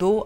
2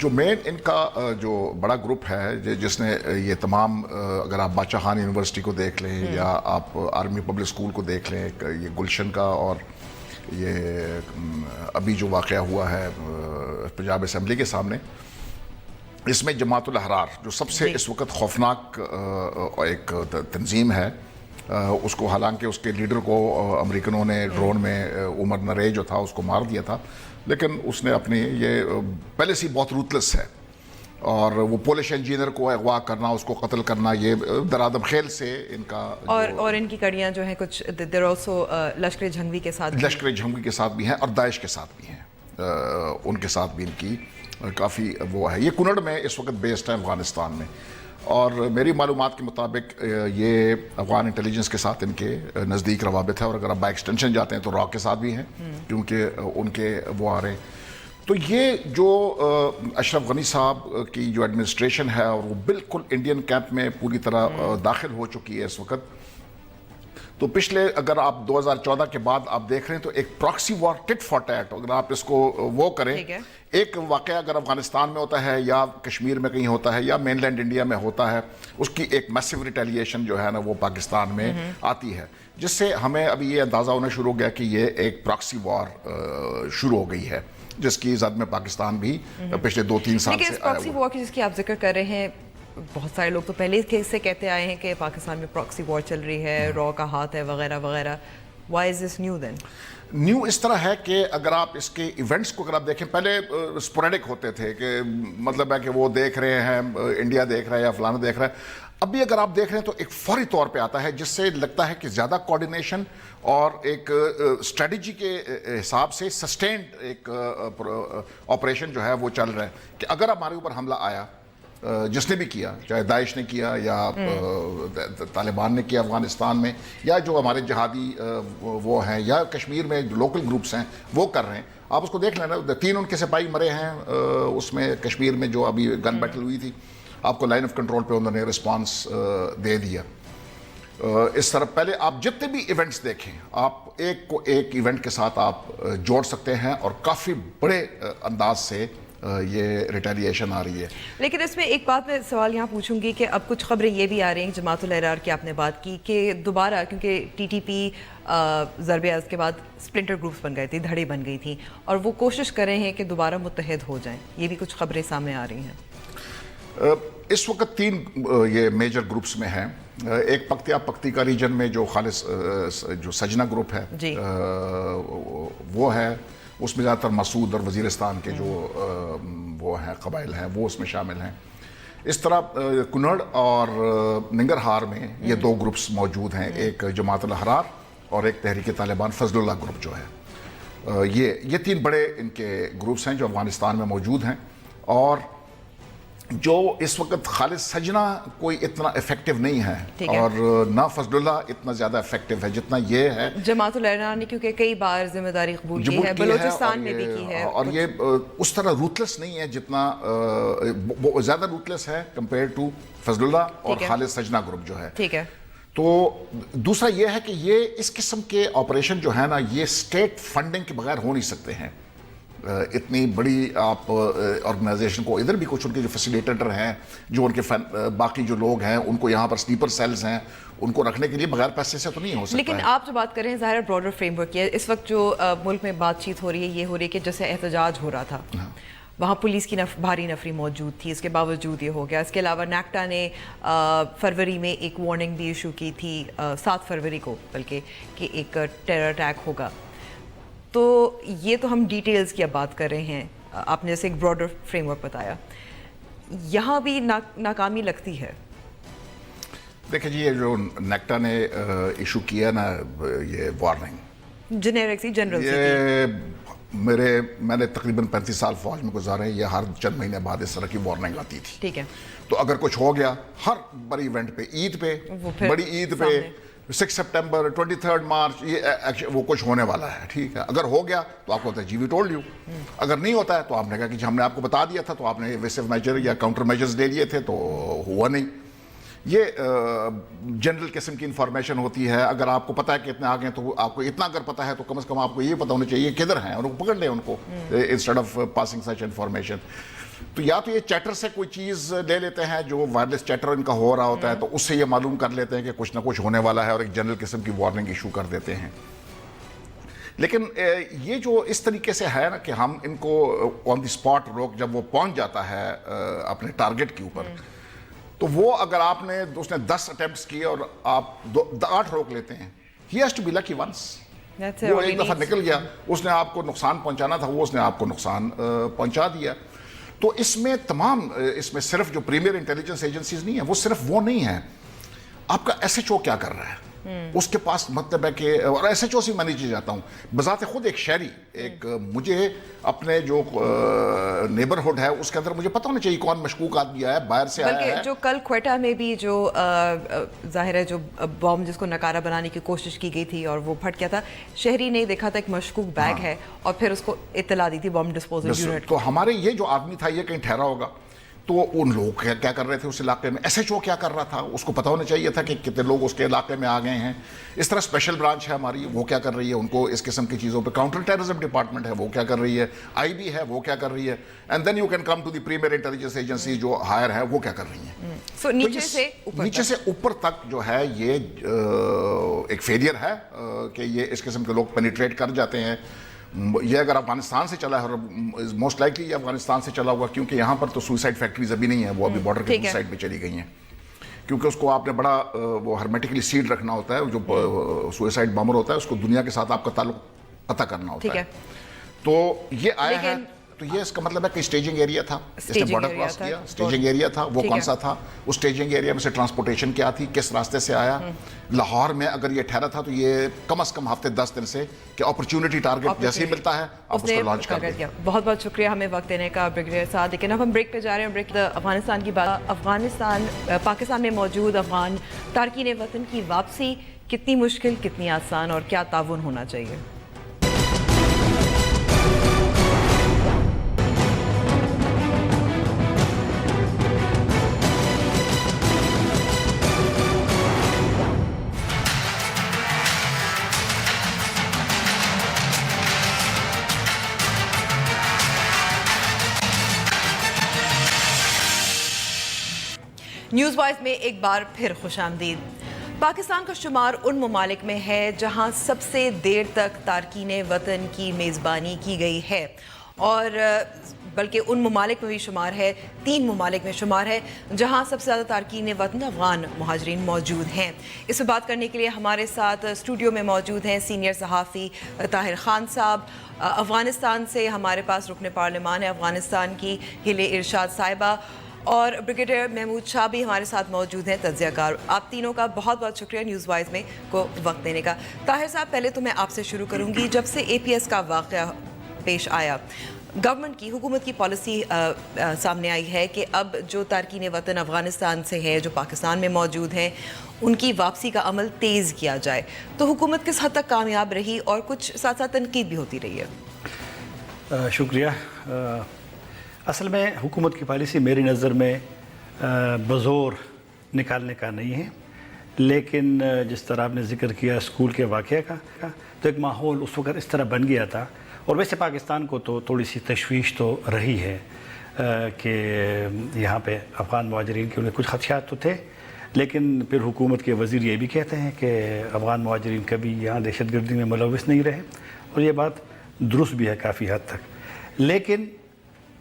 جو مین ان کا جو بڑا گروپ ہے جس نے یہ تمام، اگر آپ باچا خان یونیورسٹی کو دیکھ لیں یا آپ آرمی پبلک اسکول کو دیکھ لیں، یہ گلشن کا، اور یہ ابھی جو واقعہ ہوا ہے پنجاب اسمبلی کے سامنے، اس میں جماعت الاحرار جو سب سے اس وقت خوفناک ایک تنظیم ہے، اس کو حالانکہ اس کے لیڈر کو امریکنوں نے ڈرون میں، عمر نرے جو تھا، اس کو مار دیا تھا، لیکن اس نے اپنی یہ پہلے سے بہت روتلس ہے، اور وہ پولش انجینئر کو اغوا کرنا، اس کو قتل کرنا، یہ درادم خیل سے ان کا، اور ان کی کڑیاں جو ہیں کچھ دیر آلسو لشکر جھنگوی کے ساتھ، لشکر جھنگوی کے ساتھ بھی ہیں اور داعش کے ساتھ بھی ہیں، ان کے ساتھ بھی ان کی کافی وہ ہے۔ یہ کنڑ میں اس وقت بیسڈ ہے افغانستان میں، اور میری معلومات کے مطابق یہ افغان انٹیلیجنس کے ساتھ ان کے نزدیک روابط ہے، اور اگر آپ بائی ایکسٹینشن جاتے ہیں تو را کے ساتھ بھی ہیں، کیونکہ ان کے وہ آ رہے ہیں۔ تو یہ جو اشرف غنی صاحب کی جو ایڈمنسٹریشن ہے، اور وہ بالکل انڈین کیمپ میں پوری طرح داخل ہو چکی ہے اس وقت، تو پچھلے اگر آپ 2014 کے بعد آپ دیکھ رہے ہیں تو ایک proxy war, tit for tat, اگر آپ اس کو وہ کریں، ایک واقعہ اگر افغانستان میں ہوتا ہے یا کشمیر میں کہیں ہوتا ہے یا مین لینڈ انڈیا میں ہوتا ہے، اس کی ایک میسو ریٹیلیشن جو ہے نا وہ پاکستان میں آتی ہے، جس سے ہمیں ابھی یہ اندازہ ہونا شروع ہو گیا کہ یہ ایک پراکسی وار شروع ہو گئی ہے، جس کی زد میں پاکستان بھی پچھلے 2-3 سال سے لیکن اس پراکسی وار کی جس کی آپ ذکر کر رہے ہیں، بہت سارے لوگ تو پہلے سے کہتے آئے ہیں کہ پاکستان میں پراکسی وار چل رہی ہے، را کا ہاتھ ہے وغیرہ وغیرہ۔ Why is this new then? New اس طرح ہے کہ اگر آپ اس کے ایونٹس کو اگر آپ دیکھیں، پہلے اسپوریڈک ہوتے تھے، کہ مطلب ہے کہ وہ دیکھ رہے ہیں، انڈیا دیکھ رہا ہے یا فلانا دیکھ رہا ہے۔ ابھی اگر آپ دیکھ رہے ہیں تو ایک فوری طور پہ آتا ہے، جس سے لگتا ہے کہ زیادہ کوارڈینیشن اور ایک اسٹریٹجی کے حساب سے سسٹینڈ ایک آپریشن جو ہے وہ چل رہا ہے، کہ اگر ہمارے اوپر حملہ آیا، جس نے بھی کیا، چاہے داعش نے کیا یا طالبان نے کیا افغانستان میں، یا جو ہمارے جہادی وہ ہیں، یا کشمیر میں جو لوکل گروپس ہیں وہ کر رہے ہیں، آپ اس کو دیکھ لینا، 3 ان کے سپاہی مرے ہیں اس میں کشمیر میں جو ابھی گن بیٹل ہوئی تھی، آپ کو لائن آف کنٹرول پہ انہوں نے رسپانس دے دیا۔ اس طرح پہلے آپ جتنے بھی ایونٹس دیکھیں، آپ ایک کو ایک ایونٹ کے ساتھ آپ جوڑ سکتے ہیں، اور کافی بڑے انداز سے یہ ریٹیلیشن آ رہی ہے۔ لیکن اس میں ایک بات میں سوال یہاں پوچھوں گی کہ اب کچھ خبریں یہ بھی آ رہی ہیں، جماعت الاحرار کی آپ نے بات کی، کہ دوبارہ کیونکہ ٹی ٹی پی ضرب عض کے بعد سپلنٹر گروپس بن گئے تھے، دھڑے بن گئی تھیں، اور وہ کوشش کر رہے ہیں کہ دوبارہ متحد ہو جائیں، یہ بھی کچھ خبریں سامنے آ رہی ہیں۔ اس وقت 3 یہ میجر گروپس میں ہیں۔ ایک پکتیکا ریجن میں جو خالص جو سجنا گروپ ہے، جی، وہ ہے، اس میں زیادہ تر مسعود اور وزیرستان کے جو وہ ہیں قبائل ہیں وہ اس میں شامل ہیں۔ اس طرح کنڑ اور ننگرہار میں یہ 2 گروپس موجود ہیں، ایک جماعت الاحرار اور ایک تحریک طالبان فضل اللہ گروپ جو ہے۔ یہ 3 بڑے ان کے گروپس ہیں جو افغانستان میں موجود ہیں، اور جو اس وقت خالص سجنا کوئی اتنا افیکٹو نہیں ہے، اور نہ فضل اللہ اتنا زیادہ افیکٹو ہے جتنا یہ ہے۔ جماعت الاحرار نے کیونکہ کئی بار ذمہ داری قبول کی ہے، بلوچستان میں بھی کی ہے، اور یہ اس طرح روتلس نہیں ہے جتنا، زیادہ روتلس ہے کمپیئر ٹو فضل اللہ اور خالص سجنا گروپ جو ہے۔ ٹھیک ہے۔ تو دوسرا یہ ہے کہ یہ اس قسم کے آپریشن جو ہے نا، یہ اسٹیٹ فنڈنگ کے بغیر ہو نہیں سکتے ہیں۔ اتنی بڑی آپ آرگنائزیشن کو، ادھر بھی کچھ ان کے جو فیسیلیٹیٹر ہیں، جو ان کے باقی جو لوگ ہیں، ان کو یہاں پر سلیپر سیلز ہیں، ان کو رکھنے کے لیے بغیر پیسے سے تو نہیں ہو سکتا۔ لیکن آپ جو بات کر رہے ہیں ظاہر براڈر فریم ورک ہے، اس وقت جو ملک میں بات چیت ہو رہی ہے، یہ ہو رہی ہے کہ جیسے احتجاج ہو رہا تھا، وہاں پولیس کی بھاری نفری موجود تھی، اس کے باوجود یہ ہو گیا۔ اس کے علاوہ نیکٹا نے فروری میں ایک وارننگ بھی ایشو کی تھی، 7 فروری کو بلکہ، کہ ایک ٹیرر اٹیک ہوگا۔ تو یہ تو ہم ڈیٹیلز کی اب بات کر رہے ہیں، آپ نے جیسے ایک براڈر فریم ورک بتایا، یہاں بھی ناکامی لگتی ہے۔ دیکھیں جی، یہ جو نیکٹا نے ایشو کیا نا یہ وارننگ، جنیرک سی، جنرل سی، میں نے تقریباً 35 سال فوج میں گزارے، یہ ہر چند مہینے بعد اس طرح کی وارننگ آتی تھی۔ ٹھیک ہے۔ تو اگر کچھ ہو گیا، ہر بڑی ایونٹ پہ، عید پہ، بڑی عید پہ، 6 سپٹمبر، 23 مارچ، یہ وہ کچھ ہونے والا ہے، ٹھیک ہے۔ اگر ہو گیا تو آپ کو ہوتا ہے جی وی ٹولڈ یو، اگر نہیں ہوتا ہے تو آپ نے کہا کہ ہم نے آپ کو بتا دیا تھا، تو آپ نے ایویسو میجر یا کاؤنٹر میجرز لے لیے تھے، تو ہوا نہیں۔ یہ جنرل قسم کی انفارمیشن ہوتی ہے۔ اگر آپ کو پتہ ہے کہ اتنے آگے ہیں، تو آپ کو اتنا اگر پتہ ہے تو کم از کم آپ کو یہ پتہ ہونا چاہیے کدھر ہیں، ان کو پکڑ لیں ان کو، instead of passing such information. تو یا تو یہ چیٹر سے کوئی چیز لے لیتے ہیں جو وائرلیس چیٹر ان کا ہو رہا ہوتا ہے تو اس سے یہ معلوم کر لیتے ہیں کہ کچھ نہ کچھ ہونے والا ہے اور ایک جنرل قسم کی وارننگ ایشو کر دیتے ہیں. لیکن یہ جو اس طریقے سے ہے نا کہ ہم ان کو آن دی اسپاٹ روک, جب وہ پہنچ جاتا ہے اپنے ٹارگٹ کے اوپر, تو وہ اگر اس نے 10 اٹیمپٹس کیے اور آپ 8 روک لیتے ہیں, he has to be lucky once. وہ ایک دفعہ نکل گیا, اس نے آپ کو نقصان پہنچانا تھا, وہ اس نے آپ کو نقصان پہنچا دیا. تو اس میں اس میں صرف جو پریمیئر انٹیلیجنس ایجنسیز نہیں ہیں, وہ صرف وہ نہیں ہیں, آپ کا ایس ایچ او کیا کر رہا ہے, اس کے پاس مطلب ہے کہ, اور ایس ایچ او سے میں نیچے جاتا ہوں بذات خود ایک شہری, ایک مجھے اپنے جو نیبرہڈ ہے اس کے اندر مجھے پتہ ہونا چاہیے کون مشکوک آدمی آیا ہے, باہر سے آیا ہے. بلکہ جو کل کوئٹہ میں بھی جو ظاہر ہے جو بام جس کو نکارہ بنانے کی کوشش کی گئی تھی اور وہ پھٹ گیا تھا, شہری نے دیکھا تھا ایک مشکوک بیگ ہے اور پھر اس کو اطلاع دی تھی بام ڈسپوزل یونٹ. تو ہمارے یہ جو آدمی تھا یہ کہیں ٹھہرا ہوگا, تو ان لوگ کیا کر رہے تھے اس علاقے میں, ایس ایچ او کیا کر رہا تھا, اس کو پتہ ہونا چاہیے تھا کہ کتنے لوگ اس کے علاقے میں آ گئے ہیں. اس طرح اسپیشل برانچ ہے ہماری, وہ کیا کر رہی ہے, ان کو اس قسم کی چیزوں پہ, کاؤنٹر ٹیررزم ڈپارٹمنٹ ہے وہ کیا کر رہی ہے, آئی بی ہے وہ کیا کر رہی ہے, and then you can come to the premier intelligence agency جو ہائر ہے وہ کیا کر رہی ہیں. سو نیچے سے اوپر تک جو ہے یہ ایک فیلئر ہے کہ یہ اس قسم کے لوگ پینیٹریٹ کر جاتے ہیں. یہ اگر افغانستان سے چلا ہے, اور موسٹ لائکلی یہ افغانستان سے چلا ہوگا, کیونکہ یہاں پر تو سوئسائڈ فیکٹریز ابھی نہیں ہیں, وہ ابھی بارڈر کے سائڈ پہ چلی گئی ہیں, کیونکہ اس کو آپ نے بڑا وہ ہرمیٹیکلی سیل رکھنا ہوتا ہے. جو سوئسائڈ بامر ہوتا ہے اس کو دنیا کے ساتھ آپ کا تعلق پتہ کرنا ہوتا ہے. تو یہ آیا ہے, تو یہ اس کا مطلب ہے کہ اسٹیجنگ ایریا تھا, اس نے بارڈر کراس کیا, اسٹیجنگ ایریا تھا. وہ کون سا تھا, اس اسٹیجنگ ایریا میں سے ٹرانسپورٹیشن کیا تھی, کس راستے سے آیا. لاہور میں اگر یہ ٹھہرا تھا تو یہ کم از کم ہفتے 10 دن سے کہ اپرچونٹی ٹارگٹ جیسے ہی ملتا ہے آپ اس کو لانچ کر دیں. بہت بہت شکریہ ہمیں وقت دینے کا بریگیڈیئر صاحب. لیکن اب ہم بریک پہ جا رہے ہیں. بریک افغانستان کی بات. پاکستان میں موجود افغان تارکین وطن کی واپسی کتنی مشکل, کتنی آسان, اور کیا تعاون ہونا چاہیے. نیوز وائز میں ایک بار پھر خوش آمدید. پاکستان کا شمار ان ممالک میں ہے جہاں سب سے دیر تک تارکین وطن کی میزبانی کی گئی ہے, اور بلکہ ان ممالک میں بھی شمار ہے, 3 ممالک میں شمار ہے جہاں سب سے زیادہ تارکین وطن افغان مہاجرین موجود ہیں. اس پہ بات کرنے کے لیے ہمارے ساتھ اسٹوڈیو میں موجود ہیں سینئر صحافی طاہر خان صاحب. افغانستان سے ہمارے پاس رکن پارلیمان ہے افغانستان کی ہل ارشاد صاحبہ, اور بریگیڈیئر محمود شاہ بھی ہمارے ساتھ موجود ہیں, تجزیہ کار. آپ تینوں کا بہت بہت شکریہ نیوز وائز میں کو وقت دینے کا. طاہر صاحب, پہلے تو میں آپ سے شروع کروں گی. جب سے اے پی ایس کا واقعہ پیش آیا, گورنمنٹ کی, حکومت کی پالیسی سامنے آئی ہے کہ اب جو تارکین وطن افغانستان سے ہے جو پاکستان میں موجود ہیں ان کی واپسی کا عمل تیز کیا جائے. تو حکومت کس حد تک کامیاب رہی, اور کچھ ساتھ ساتھ تنقید بھی ہوتی رہی ہے. شکریہ. اصل میں حکومت کی پالیسی میری نظر میں بزور نکالنے کا نہیں ہے, لیکن جس طرح آپ نے ذکر کیا اسکول کے واقعہ کا, تو ایک ماحول اس وقت اس طرح بن گیا تھا. اور ویسے پاکستان کو تو تھوڑی سی تشویش تو رہی ہے کہ یہاں پہ افغان مہاجرین کے انہیں کچھ خدشات تو تھے, لیکن پھر حکومت کے وزیر یہ بھی کہتے ہیں کہ افغان مہاجرین کبھی یہاں دہشت گردی میں ملوث نہیں رہے, اور یہ بات درست بھی ہے کافی حد تک. لیکن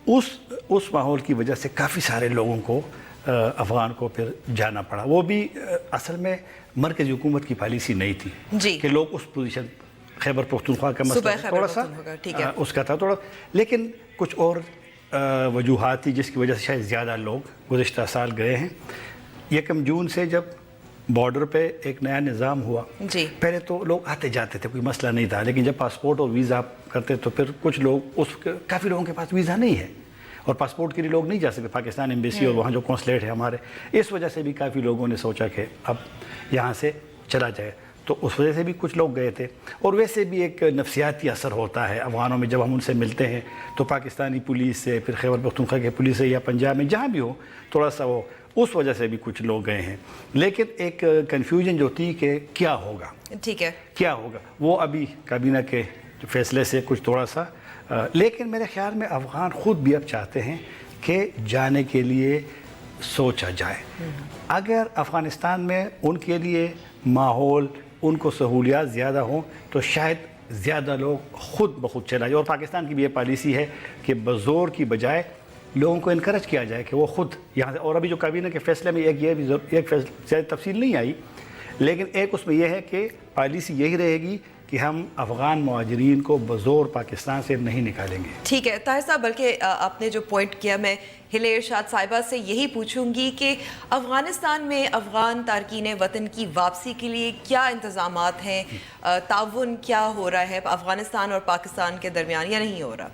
اس ماحول کی وجہ سے کافی سارے لوگوں کو افغان کو پھر جانا پڑا. وہ بھی اصل میں مرکزی حکومت کی پالیسی نہیں تھی کہ لوگ اس پوزیشن, خیبر پختونخوا کا مسئلہ تھوڑا سا اس کا تھا تھوڑا, لیکن کچھ اور وجوہات تھی جس کی وجہ سے شاید زیادہ لوگ گزشتہ سال گئے ہیں. 1 جون سے جب بارڈر پہ ایک نیا نظام ہوا, پہلے تو لوگ آتے جاتے تھے, کوئی مسئلہ نہیں تھا, لیکن جب پاسپورٹ اور ویزا کرتے تو پھر کچھ لوگ کافی لوگوں کے پاس ویزا نہیں ہے اور پاسپورٹ کے لیے لوگ نہیں جا سکتے پاکستان ایمبیسی اور وہاں جو کونسلیٹ ہے ہمارے. اس وجہ سے بھی کافی لوگوں نے سوچا کہ اب یہاں سے چلا جائے, تو اس وجہ سے بھی کچھ لوگ گئے تھے. اور ویسے بھی ایک نفسیاتی اثر ہوتا ہے افغانوں میں, جب ہم ان سے ملتے ہیں تو پاکستانی پولیس سے, پھر خیبر پختونخوا کے پولیس سے, یا پنجاب میں جہاں بھی ہو, تھوڑا سا وہ اس وجہ سے بھی کچھ لوگ گئے ہیں. لیکن ایک کنفیوژن جو تھی کہ کیا ہوگا, کیا ہوگا, وہ ابھی کابینہ کے فیصلے سے کچھ تھوڑا سا, لیکن میرے خیال میں افغان خود بھی اب چاہتے ہیں کہ جانے کے لیے سوچا جائے. اگر افغانستان میں ان کے لیے ماحول، ان کو سہولیات زیادہ ہوں تو شاید زیادہ لوگ خود بخود چلا جائے. اور پاکستان کی بھی یہ پالیسی ہے کہ بزور کی بجائے لوگوں کو انکریج کیا جائے کہ وہ خود یہاں سے. اور ابھی جو کابینہ کے فیصلے میں ایک زیادہ تفصیل نہیں آئی، لیکن ایک اس میں یہ ہے کہ پالیسی یہی رہے گی کہ ہم افغان مہاجرین کو بزور پاکستان سے نہیں نکالیں گے. ٹھیک ہے طاہر صاحب، بلکہ آپ نے جو پوائنٹ کیا، میں ہلے ارشاد صاحبہ سے یہی پوچھوں گی کہ افغانستان میں افغان تارکین وطن کی واپسی کے لیے کیا انتظامات ہیں، تعاون کیا ہو رہا ہے افغانستان اور پاکستان کے درمیان یا نہیں ہو رہا؟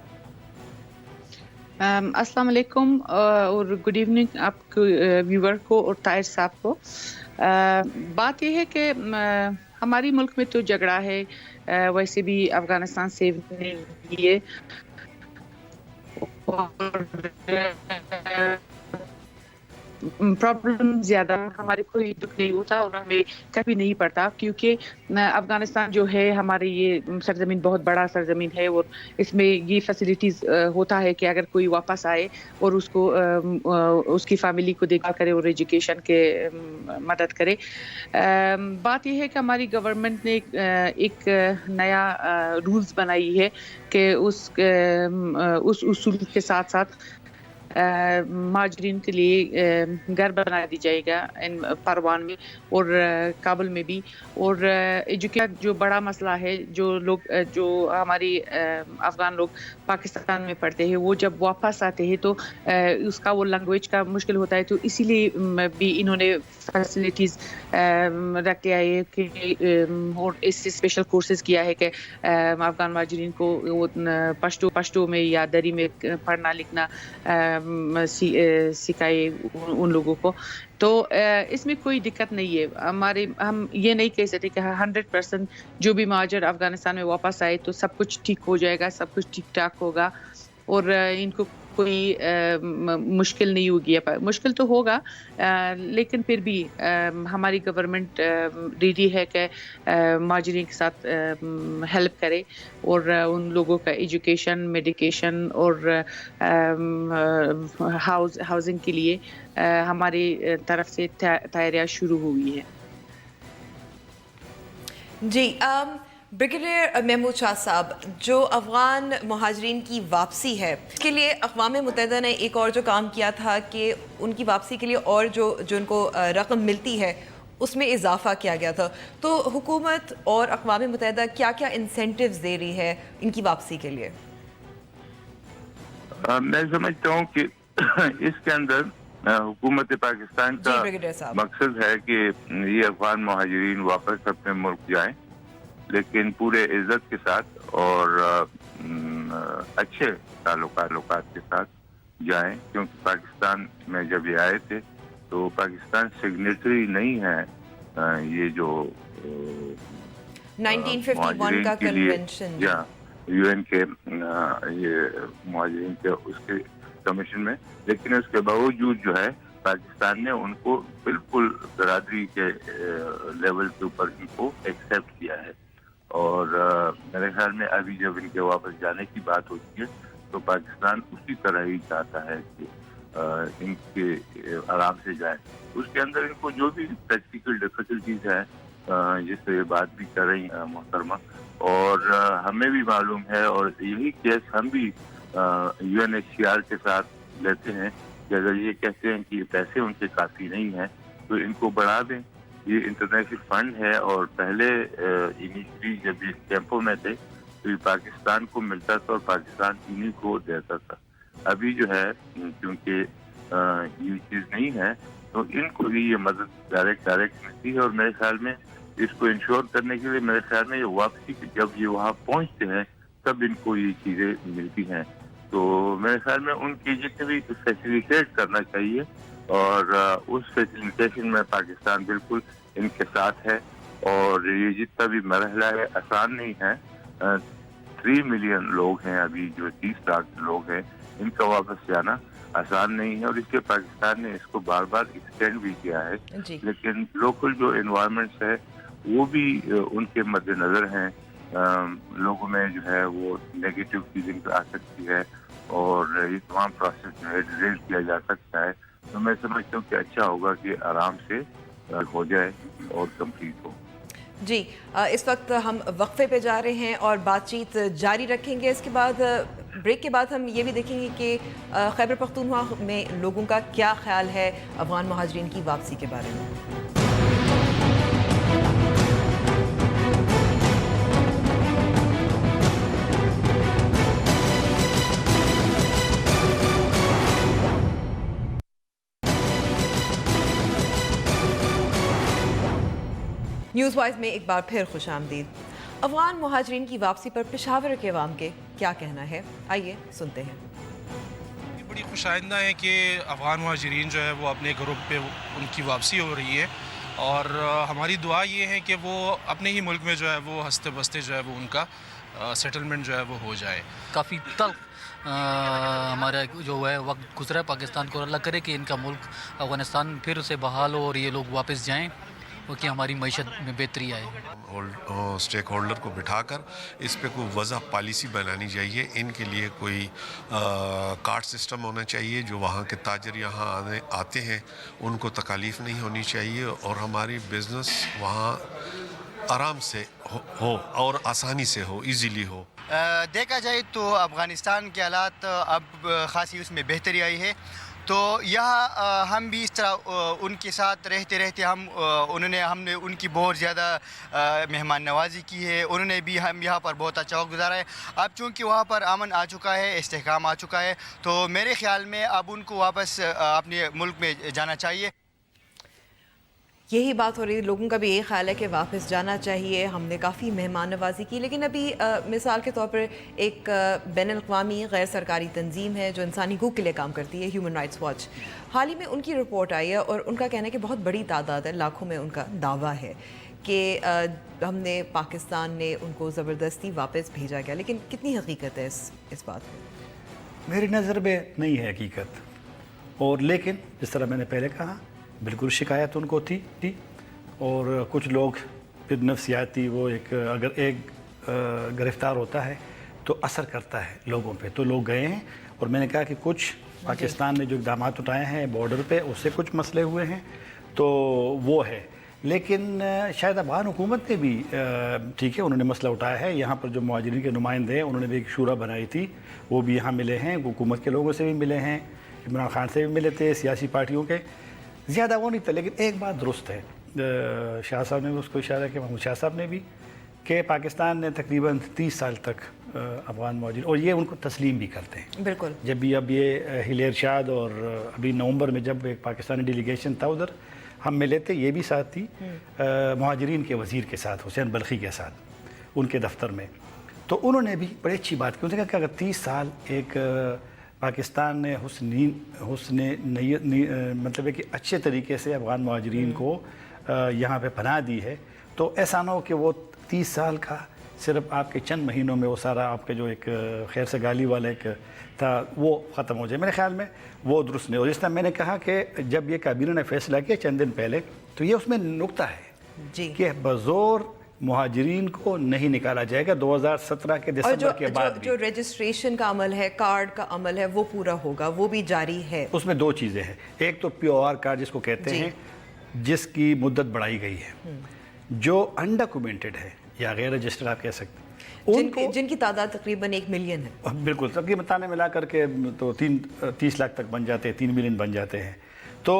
السلام علیکم اور گڈ ایوننگ آپ کو ویور کو اور طاہر صاحب کو. بات یہ ہے کہ ہماری ملک میں تو جھگڑا ہے، ویسے بھی افغانستان سے لیے پرابلم زیادہ ہمارے کوئی دکھ نہیں ہوتا اور ہمیں کبھی نہیں پڑتا، کیونکہ افغانستان جو ہے ہماری یہ سرزمین بہت بڑا سرزمین ہے اور اس میں یہ فیسلٹیز ہوتا ہے کہ اگر کوئی واپس آئے اور اس کو اس کی فیملی کو دیکھا کرے اور ایجوکیشن کے مدد کرے. بات یہ ہے کہ ہماری گورنمنٹ نے ایک نیا رولز بنائی ہے کہ اس اصول کے ساتھ ساتھ مہاجرین کے لیے گھر بنا دی جائے گا ان پروان میں اور کابل میں بھی. اور ایجوکیشن جو بڑا مسئلہ ہے، جو ہماری افغان لوگ پاکستان میں پڑھتے ہیں وہ جب واپس آتے ہیں تو اس کا وہ لینگویج کا مشکل ہوتا ہے، تو اسی لیے بھی انہوں نے فیسلٹیز رکھ کے آئے کہ اور اس سے اسپیشل کورسز کیا ہے کہ افغان مہاجرین کو پشتو میں یا دری میں پڑھنا لکھنا سکھائے ان لوگوں کو. تو اس میں کوئی دقت نہیں ہے. ہم یہ نہیں کہہ سکتے کہ 100% جو بھی مہاجر افغانستان میں واپس آئے تو سب کچھ ٹھیک ہو جائے گا، سب کچھ ٹھیک ٹھاک ہوگا اور ان کو کوئی مشکل نہیں ہوگی. مشکل تو ہوگا لیکن پھر بھی ہماری گورنمنٹ ریڈی ہے کہ مہاجرین کے ساتھ ہیلپ کرے اور ان لوگوں کا ایجوکیشن، میڈیکیشن اور ہاؤسنگ کے لیے ہماری طرف سے تیاریاں شروع ہوئی ہے. جی بریگیڈیئر محمود شاہ صاحب، جو افغان مہاجرین کی واپسی ہے اس کے لیے اقوام متحدہ نے ایک اور جو کام کیا تھا کہ ان کی واپسی کے لیے اور جو ان کو رقم ملتی ہے اس میں اضافہ کیا گیا تھا. تو حکومت اور اقوام متحدہ کیا کیا انسینٹیوز دے رہی ہے ان کی واپسی کے لیے؟ میں سمجھتا ہوں کہ اس کے اندر حکومت پاکستان کا مقصد ہے کہ یہ افغان مہاجرین واپس اپنے ملک جائیں، لیکن پورے عزت کے ساتھ اور اچھے تعلقات کے ساتھ جائیں. کیونکہ پاکستان میں جب یہ آئے تھے تو پاکستان سگنیٹری نہیں ہے یہ جو 1951 کا کنونشن یا یو این کے یہ مہاجرین کے اس کے کمیشن میں، لیکن اس کے باوجود جو ہے پاکستان نے ان کو بالکل برادری کے لیول کے اوپر ان کو ایکسیپٹ کیا ہے. اور میرے خیال میں ابھی جب ان کے واپس جانے کی بات ہوتی ہے تو پاکستان اسی طرح ہی چاہتا ہے کہ ان کے آرام سے جائیں. اس کے اندر ان کو جو بھی پریکٹیکل ڈیفیکلٹیز ہیں جس سے یہ بات بھی کر رہی ہیں محترمہ، اور ہمیں بھی معلوم ہے اور یہی کیس ہم بھی UNHCR کے ساتھ لیتے ہیں کہ اگر یہ کہتے ہیں کہ پیسے ان کے کافی نہیں ہیں تو ان کو بڑھا دیں. یہ انٹرنیشنل فنڈ ہے اور پہلے انیشلی جب یہ کیمپوں میں تھے تو یہ پاکستان کو ملتا تھا اور پاکستان انہیں کو دیتا تھا. ابھی جو ہے کیونکہ یہ چیز نہیں ہے تو ان کو بھی یہ مدد ڈائریکٹ ملتی ہے. اور میرے خیال میں اس کو انشور کرنے کے لیے میرے خیال میں یہ واپسی جب یہ وہاں پہنچتے ہیں تب ان کو یہ چیزیں ملتی ہیں. تو میرے خیال میں ان کی جتنے بھی فیسیلیٹیٹ کرنا چاہیے اور اس فیسیلیٹیشن میں پاکستان بالکل ان کے ساتھ ہے. اور یہ جتنا بھی مرحلہ ہے آسان نہیں ہے. 3 ملین لوگ ہیں ابھی جو 30 لاکھ لوگ ہیں، ان کا واپس جانا آسان نہیں ہے اور اس لیے پاکستان نے اس کو بار بار ایکسٹینڈ بھی کیا ہے. لیکن لوکل جو انوائرمنٹس ہے وہ بھی ان کے مد نظر ہیں. لوگوں میں جو ہے وہ نیگیٹو فیلنگ آ سکتی ہے اور یہ تمام پروسیس جو ہے ڈیل کیا جا سکتا ہے. تو میں سمجھتا ہوں کہ اچھا ہوگا کہ آرام سے ہو جائے اور کمپلیٹ ہو. جی اس وقت ہم وقفے پہ جا رہے ہیں اور بات چیت جاری رکھیں گے. اس کے بعد بریک کے بعد ہم یہ بھی دیکھیں گے کہ خیبر پختونخوا میں لوگوں کا کیا خیال ہے افغان مہاجرین کی واپسی کے بارے میں. نیوز وائز میں ایک بار پھر خوش آمدید. افغان مہاجرین کی واپسی پر پشاور کے عوام کے کیا کہنا ہے، آئیے سنتے ہیں. بڑی خوش آئندہ ہے کہ افغان مہاجرین جو ہے وہ اپنے گھروں پہ ان کی واپسی ہو رہی ہے، اور ہماری دعا یہ ہے کہ وہ اپنے ہی ملک میں جو ہے وہ ہنستے بستے جو ہے وہ ان کا سیٹلمنٹ جو ہے وہ ہو جائے. کافی تلخ ہمارا جو ہے وقت گزرا ہے پاکستان کو. اللہ کرے کہ ان کا ملک افغانستان پھر سے بحال ہو اور یہ لوگ واپس جائیں کہ ہماری معیشت میں بہتری آئے. اسٹیک ہولڈر کو بٹھا کر اس پہ کوئی وضع پالیسی بنانی چاہیے. ان کے لیے کوئی کارڈ سسٹم ہونا چاہیے. جو وہاں کے تاجر یہاں آتے ہیں ان کو تکالیف نہیں ہونی چاہیے، اور ہماری بزنس وہاں آرام سے ہو اور آسانی سے ہو، ایزیلی ہو. دیکھا جائے تو افغانستان کے حالات اب خاصی اس میں بہتری آئی ہے. تو یہاں ہم بھی اس طرح ان کے ساتھ رہتے ہم نے ان کی بہت زیادہ مہمان نوازی کی ہے. انہوں نے بھی ہم یہاں پر بہت اچھا وقت گزارا ہے. اب چونکہ وہاں پر امن آ چکا ہے، استحکام آ چکا ہے، تو میرے خیال میں اب ان کو واپس اپنے ملک میں جانا چاہیے. یہی بات ہو رہی ہے، لوگوں کا بھی یہی خیال ہے کہ واپس جانا چاہیے. ہم نے کافی مہمان نوازی کی، لیکن ابھی مثال کے طور پر ایک بین الاقوامی غیر سرکاری تنظیم ہے جو انسانی حقوق کے لیے کام کرتی ہے، ہیومن رائٹس واچ. حال ہی میں ان کی رپورٹ آئی ہے اور ان کا کہنا ہے کہ بہت بڑی تعداد ہے، لاکھوں میں ان کا دعویٰ ہے کہ ہم نے پاکستان نے ان کو زبردستی واپس بھیجا گیا. لیکن کتنی حقیقت ہے اس بات میں؟ میری نظر میں نہیں ہے حقیقت. اور لیکن جس طرح میں نے پہلے کہا، بالکل شکایت ان کو تھی، اور کچھ لوگ پھر نفسیاتی وہ اگر ایک گرفتار ہوتا ہے تو اثر کرتا ہے لوگوں پہ. تو لوگ گئے ہیں، اور میں نے کہا کہ کچھ پاکستان نے جو اقدامات اٹھائے ہیں بارڈر پہ اس سے کچھ مسئلے ہوئے ہیں، تو وہ ہے. لیکن شاید افغان حکومت نے بھی ٹھیک ہے، انہوں نے مسئلہ اٹھایا ہے. یہاں پر جو مہاجرین کے نمائندے ہیں انہوں نے بھی ایک شورا بنائی تھی، وہ بھی یہاں ملے ہیں. حکومت کے لوگوں سے بھی ملے ہیں، عمران خان سے بھی ملے تھے، سیاسی پارٹیوں کے. زیادہ وہ نہیں تھا. لیکن ایک بات درست ہے، شاہ صاحب نے بھی اس کو اشارہ کیا، محمود شاہ صاحب نے بھی، کہ پاکستان نے تقریباً 30 سال تک افغان مہاجرین، اور یہ ان کو تسلیم بھی کرتے ہیں. بالکل. جب بھی اب یہ ہیل ارشاد اور ابھی نومبر میں جب ایک پاکستانی ڈیلیگیشن تھا ادھر، ہم ملے تھے، یہ بھی ساتھ تھی مہاجرین کے وزیر کے ساتھ، حسین بلخی کے ساتھ، ان کے دفتر میں. تو انہوں نے بھی بڑی اچھی بات کی. انہوں نے کہا کہ اگر 30 سال ایک پاکستان نے مطلب ہے کہ اچھے طریقے سے افغان مہاجرین کو یہاں پہ پناہ دی ہے، تو ایسا نہ ہو کہ وہ 30 سال کا صرف آپ کے چند مہینوں میں وہ سارا آپ کے جو ایک خیر سے گالی والا ایک تھا وہ ختم ہو جائے. میرے خیال میں وہ درست نہیں. اور جس طرح میں نے کہا کہ جب یہ کابینہ نے فیصلہ کیا چند دن پہلے، تو یہ اس میں نکتہ ہے کہ بزور مہاجرین کو نہیں نکالا جائے گا 2017 کے دسمبر کے بعد بھی. جو رجسٹریشن کا عمل ہے، کارڈ کا عمل ہے، وہ پورا ہوگا، وہ بھی جاری ہے. اس میں 2 چیزیں ہیں. ایک تو POR کارڈ جس کو کہتے ہیں، جس کی مدت بڑھائی گئی ہے، جو انڈاکومنٹڈ ہے یا غیر رجسٹرڈ آپ کہہ سکتے ہیں، جن کی تعداد تقریباً 1 ملین ہے. بالکل، تقریباً تانے ملا کر کے تو 30 لاکھ تک بن جاتے ہیں، 3 ملین بن جاتے ہیں. تو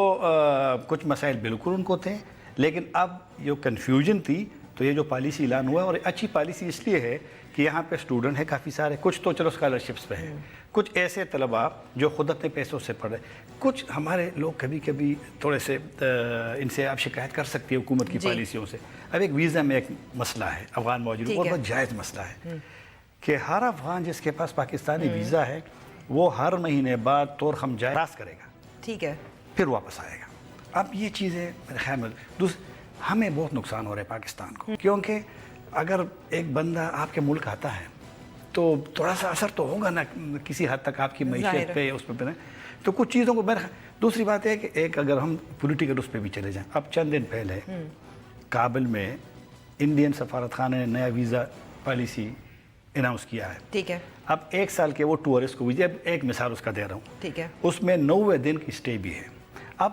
کچھ مسائل بالکل ان کو تھے. لیکن اب جو کنفیوژن تھی، تو یہ جو پالیسی اعلان ہوا، اور اچھی پالیسی اس لیے ہے کہ یہاں پہ اسٹوڈنٹ ہے کافی سارے، کچھ تو چلو اسکالرشپس پہ ہیں، کچھ ایسے طلباء جو خود اپنے پیسوں سے پڑھ رہے. کچھ ہمارے لوگ کبھی کبھی تھوڑے سے ان سے آپ شکایت کر سکتی ہے حکومت کی پالیسیوں سے. اب ایک ویزا میں ایک مسئلہ ہے افغان مہاجرین کو، بہت جائز مسئلہ ہے کہ ہر افغان جس کے پاس پاکستانی ویزا ہے وہ ہر مہینے بعد طور ہم جائز کرے گا، ٹھیک ہے، پھر واپس آئے گا. اب یہ چیزیں میرے خیال میں ہمیں بہت نقصان ہو رہا ہے پاکستان کو، کیونکہ اگر ایک بندہ آپ کے ملک آتا ہے تو تھوڑا سا اثر تو ہوگا نا کسی حد تک آپ کی معیشت پہ، اس پہ. تو کچھ چیزوں کو دوسری بات ہے کہ ایک اگر ہم پولیٹیکل اس پہ بھی چلے جائیں، اب چند دن پہلے کابل میں انڈین سفارت خانے نے نیا ویزا پالیسی اناؤنس کیا ہے. ٹھیک ہے. اب 1 سال کے وہ ٹورسٹ کو ویزا، ایک مثال اس کا دے رہا ہوں، ٹھیک ہے، اس میں 90 دن کی اسٹے بھی ہے۔ اب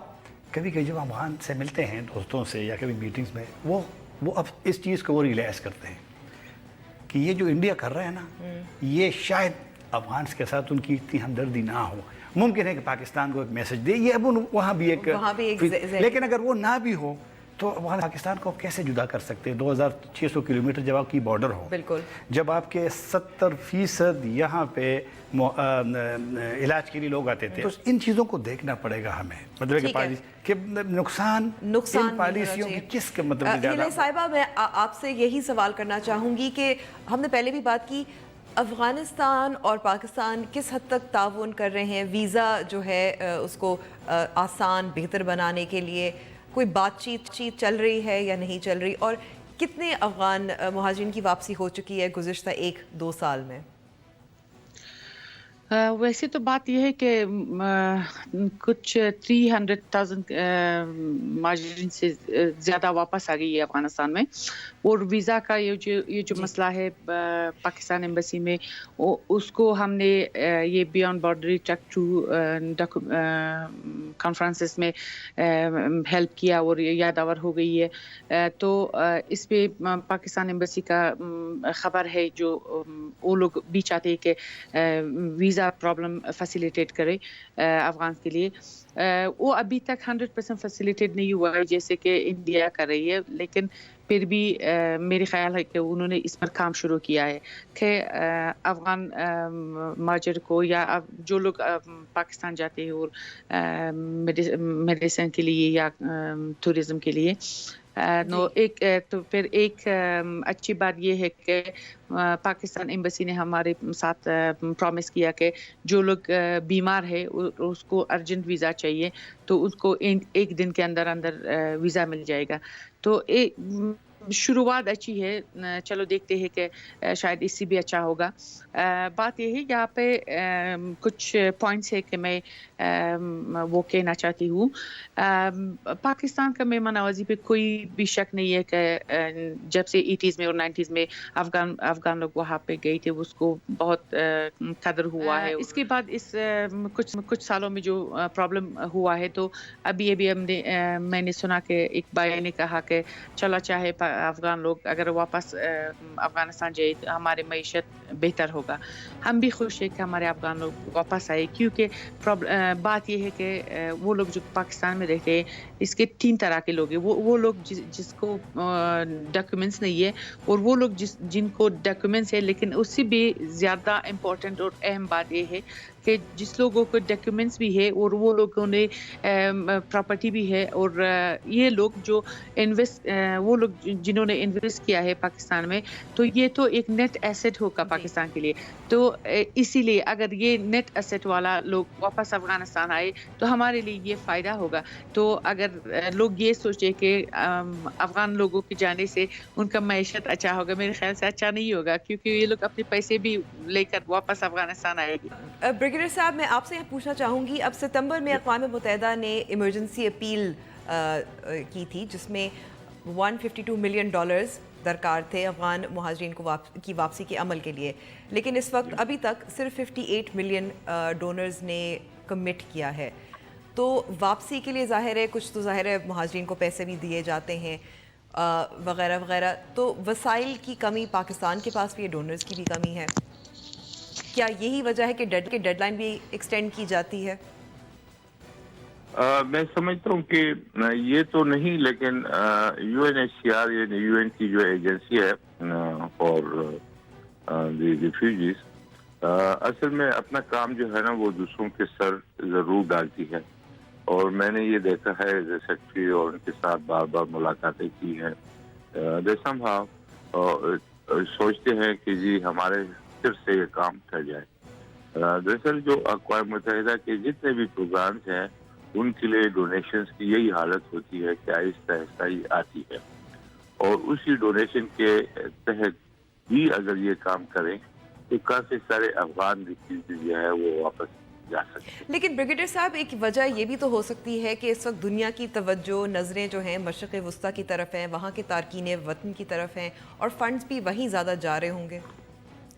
کبھی کبھی جب افغان سے ملتے ہیں دوستوں سے یا کبھی میٹنگز میں، وہ اب اس چیز کو وہ ریلائز کرتے ہیں کہ یہ جو انڈیا کر رہا ہے نا، یہ شاید افغانس کے ساتھ ان کی اتنی ہمدردی نہ ہو، ممکن ہے کہ پاکستان کو ایک میسج دے، یہ اب وہاں بھی ایک لیکن اگر وہ نہ بھی ہو تو افغان پاکستان کو کیسے جدا کر سکتے ہیں؟ 2600 کلومیٹر جب آپ کی بارڈر ہو، بالکل، جب آپ کے 70% یہاں پہ علاج کے لیے لوگ آتے تھے، تو ان چیزوں کو دیکھنا پڑے گا ہمیں، مطلب کہ نقصان پالیسیوں کی کس کے مطلب زیادہ۔ صاحبہ میں آپ سے یہی سوال کرنا چاہوں گی کہ ہم نے پہلے بھی بات کی، افغانستان اور پاکستان کس حد تک تعاون کر رہے ہیں ویزا جو ہے اس کو آسان بہتر بنانے کے لیے؟ کوئی بات چیت چل رہی ہے یا نہیں چل رہی؟ اور کتنے افغان مہاجرین کی واپسی ہو چکی ہے گزشتہ 1-2 سال میں؟ ویسے تو بات یہ ہے کہ کچھ 300,000 مہاجرین سے زیادہ واپس آ گئی ہے افغانستان میں، اور ویزا کا یہ جو مسئلہ ہے پاکستان ایمبیسی میں، اس کو ہم نے یہ بیانڈ بارڈری ٹرک ٹو کانفرنسز میں ہیلپ کیا اور یہ یادآور ہو گئی ہے۔ تو اس پہ پاکستان ایمبیسی کا خبر ہے، جو وہ لوگ بھی چاہتے ہیں کہ ویزا پرابلم فیسیلیٹیٹ کرے افغان کے لیے۔ وہ ابھی تک 100% فیسیلیٹیٹ نہیں ہوا ہے جیسے کہ انڈیا کر رہی ہے، لیکن پھر بھی میرے خیال ہے کہ انہوں نے اس پر کام شروع کیا ہے کہ افغان مہاجر کو یا جو لوگ پاکستان جاتے ہیں اور میڈیسن کے لیے یا ٹورزم کے لیے، تو پھر ایک اچھی بات یہ ہے کہ پاکستان ایمبیسی نے ہمارے ساتھ پرومس کیا کہ جو لوگ بیمار ہے اس کو ارجنٹ ویزا چاہیے تو اس کو 1 دن کے اندر ویزا مل جائے گا۔ تو شروعات اچھی ہے، چلو دیکھتے ہیں کہ شاید اس سے بھی اچھا ہوگا۔ بات یہ ہے یہاں پہ کچھ پوائنٹس ہے کہ میں وہ کہنا چاہتی ہوں۔ پاکستان کا مہمان نوازی پہ کوئی بھی شک نہیں ہے کہ جب سے 80s میں اور 90s میں افغان لوگ وہاں پہ گئے تھے اس کو بہت قدر ہوا ہے۔ اس کے بعد کچھ سالوں میں جو پرابلم ہوا ہے، تو ابھی میں نے سنا کہ ایک بھائی نے کہا کہ چلا چاہے افغان لوگ اگر واپس افغانستان جائے تو ہمارے معیشت بہتر ہوگا۔ ہم بھی خوش ہیں کہ ہمارے افغان لوگ واپس آئے، کیونکہ بات یہ ہے کہ وہ لوگ جو پاکستان میں رہتے ہیں، اس کے 3 طرح کے لوگ ہیں۔ وہ لوگ جس کو ڈاکیومنٹس نہیں ہے، اور وہ لوگ جن کو ڈاکیومنٹس ہے، لیکن اس سے بھی زیادہ امپورٹنٹ اور اہم بات یہ ہے کہ جس لوگوں کو ڈاکیومنٹس بھی ہے اور وہ لوگوں نے پراپرٹی بھی ہے، اور یہ لوگ وہ لوگ جنہوں نے انویسٹ کیا ہے پاکستان میں، تو یہ تو ایک نیٹ ایسٹ ہوگا پاکستان کے لیے۔ تو اسی لیے اگر یہ نیٹ ایسٹ والا لوگ واپس افغانستان آئے تو ہمارے لیے یہ فائدہ ہوگا۔ تو اگر لوگ یہ سوچے کہ افغان لوگوں کے جانے سے ان کا معیشت اچھا ہوگا، میرے خیال سے اچھا نہیں ہوگا، کیونکہ یہ لوگ اپنے پیسے بھی لے کر واپس افغانستان آئے گی۔ بریگیڈیئر صاحب، میں آپ سے یہ پوچھنا چاہوں گی، اب ستمبر میں اقوام متحدہ نے ایمرجنسی اپیل کی تھی جس میں $152 ملین درکار تھے افغان مہاجرین کی واپسی کے عمل کے لیے، لیکن اس وقت ابھی تک صرف 58 ملین ڈونرز نے کمٹ کیا ہے۔ تو واپسی کے لیے ظاہر ہے کچھ تو ظاہر ہے مہاجرین کو پیسے بھی دیے جاتے ہیں وغیرہ وغیرہ، تو وسائل کی کمی پاکستان کے پاس بھی ہے، ڈونرز کی بھی کمی ہے، کیا یہی وجہ ہے کہ ڈیڈ لائن بھی ایکسٹینڈ کی جاتی ہے؟ میں سمجھتا ہوں کہ یہ تو نہیں، لیکن UNHCR یعنی UN کی جو ایجنسی ہے فار دی ریفیوجیز، اصل میں اپنا کام جو ہے نا وہ دوسروں کے سر ضرور ڈالتی ہے، اور میں نے یہ دیکھا ہے سیکرٹری اور ان کے ساتھ بار بار ملاقاتیں کی ہیں، سوچتے ہیں کہ جی ہمارے سر سے یہ کام کر جائے۔ دراصل جو اقوام متحدہ کے جتنے بھی پروگرامز ہیں ان کے لیے ڈونیشنز کی یہی حالت ہوتی ہے کہ آہستہ آہستہ ہی آتی ہے، اور اسی ڈونیشن کے تحت بھی اگر یہ کام کریں تو کافی سارے افغان ریفیوجی جو ہے وہ واپس جا سکتے ہیں۔ لیکن بریگیڈیئر صاحب، ایک وجہ یہ بھی تو ہو سکتی ہے کہ اس وقت دنیا کی توجہ نظریں جو ہیں مشرق وسطیٰ کی طرف ہیں، وہاں کے تارکین وطن کی طرف ہیں، اور فنڈز بھی وہیں زیادہ جا رہے ہوں گے۔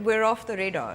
we're off the radar.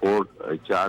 4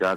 4